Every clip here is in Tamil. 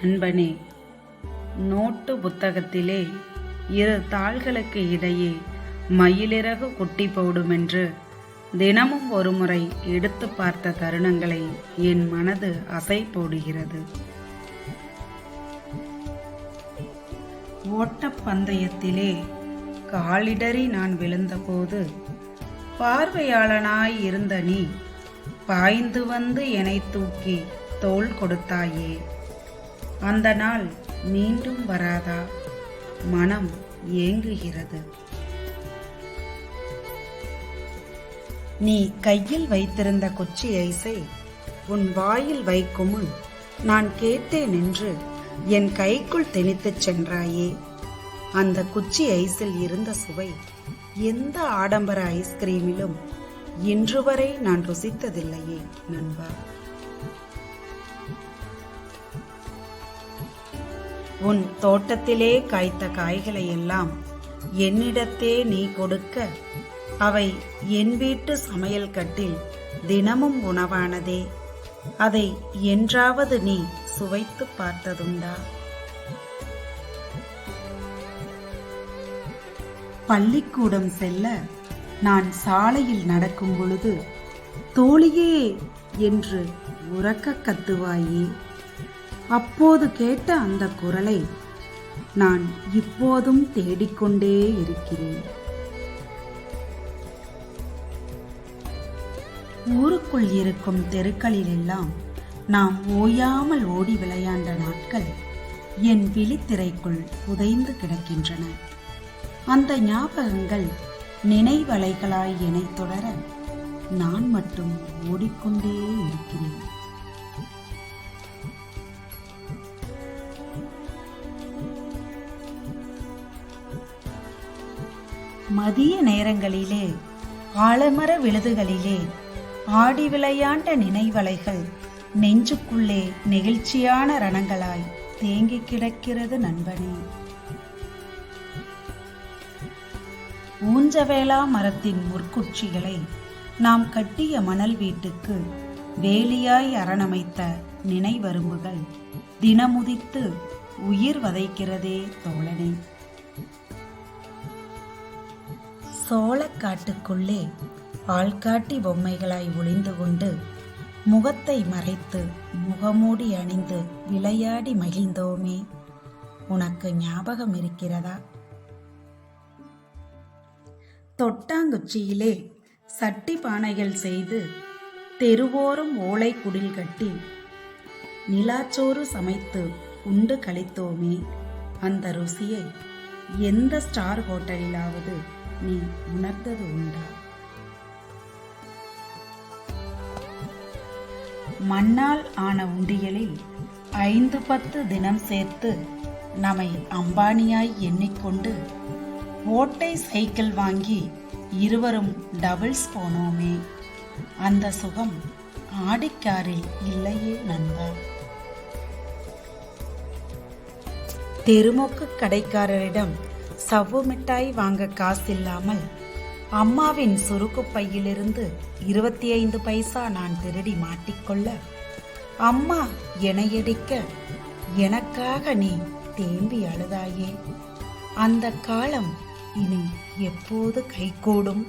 நண்பனே, நோட்டு புத்தகத்திலே இரு தாள்களுக்கு இடையே மயிலிறகு குட்டி போடுமென்று தினமும் ஒருமுறை எடுத்து பார்த்த தருணங்களை என் மனது அசை போடுகிறது. ஓட்டப்பந்தயத்திலே காலிடறி நான் விழுந்தபோது பார்வையாளனாய் இருந்த நீ பாய்ந்து வந்து என்னை தூக்கி தோள் கொடுத்தாயே. அந்த நாள் மீண்டும் வராதா? மனம் ஏங்குகிறது. நீ கையில் வைத்திருந்த குச்சி ஐஸை உன் வாயில் வைக்கும் முன் நான் கேட்டேன் என்று என் கைக்குள் திணித்துச் சென்றாயே. அந்த குச்சி ஐஸில் இருந்த சுவை எந்த ஆடம்பர ஐஸ்கிரீமிலும் இன்று வரை நான் ருசித்ததில்லையே நண்பா. உன் தோட்டத்திலே காய்த்த காய்களை எல்லாம் என்னிடத்தே நீ கொடுக்க, அவை என் வீட்டு சமையல் கட்டில் தினமும் உணவானதே. அதை என்றாவது நீ சுவைத்து பார்த்ததுண்டா? பள்ளிக்கூடம் செல்ல நான் சாலையில் நடக்கும் பொழுது தோழியே என்று உரக்க கத்துவாயே. அப்போது கேட்ட அந்த குரலை நான் இப்போதும் தேடிக்கொண்டே இருக்கிறேன். ஊருக்குள் இருக்கும் தெருக்களிலெல்லாம் நாம் ஓயாமல் ஓடி விளையாண்ட நாட்கள் என் விழித்திரைக்குள் புதைந்து கிடக்கின்றன. அந்த ஞாபகங்கள் நினைவலைகளாய் என்னை தொடர நான் மட்டும் ஓடிக்கொண்டே இருக்கிறேன். மதிய நேரங்களிலே ஆலமர விழுதுகளிலே ஆடி விளையாண்ட நினைவலைகள் நெஞ்சுக்குள்ளே நெகிழ்ச்சியான ரணங்களாய் தேங்கி கிடக்கிறது நண்பனே. ஊஞ்சவேளா மரத்தின் முற்குச்சிகளை நாம் கட்டிய மணல் வீட்டுக்கு வேலியாய் அரணமைத்த நினைவரும்புகள் தினமுதித்து உயிர் வதைக்கிறதே தோழனே. சோளக்காட்டுக்குள்ளே ஆள்காட்டி பொம்மைகளாய் ஒளிந்து கொண்டு முகத்தை மறைத்து முகமூடி அணிந்து விளையாடி மகிழ்ந்தோமே, உனக்கு ஞாபகம் இருக்கிறதா? தொட்டாங்குச்சியிலே சட்டி பானைகள் செய்து தெருவோரம் ஓலை குடில் கட்டி நிலாச்சோறு சமைத்து உண்டு கழித்தோமே. அந்த ருசியை எந்த ஸ்டார் ஹோட்டலிலாவது நீ உணர்ந்தது உண்டா? மண்ணால் ஆன உண்டியலில் 5-10 தினம் சேர்த்து நம்மை அம்பானியாய் எண்ணிக்கொண்டு ஓட்டை சைக்கிள் வாங்கி இருவரும் டபுள்ஸ் போனோமே. அந்த சுகம் ஆடிக்காரில் இல்லையே நண்பா. தெருமொக்கு கடைக்காரரிடம் சவ்வு மிட்டாய் வாங்க காசில்லாமல் அம்மாவின் சுருக்கு பையிலிருந்து 25 பைசா நான் திருடி மாட்டிக்கொள்ள, அம்மா எனையடிக்க எனக்காக நீ தேம்பி அழுதாயே. அந்த காலம் இனி எப்போது கைகூடும்?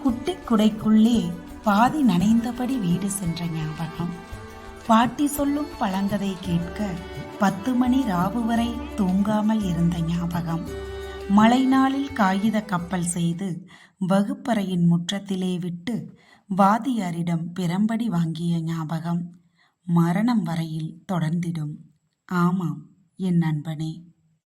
குட்டி குடைக்குள்ளே பாதி நனைந்தபடி வீடு சென்ற ஞாபகம். பாட்டி சொல்லும் பழங்கதை கேட்க 10 மணி ராவு வரை தூங்காமல் இருந்த ஞாபகம். மழை நாளில் காகித கப்பல் செய்து வகுப்பறையின் முற்றத்திலே விட்டு வாதியாரிடம் பிரம்படி வாங்கிய ஞாபகம் மரணம் வரையில் தொடர்ந்திடும். ஆமாம் என் நண்பனே.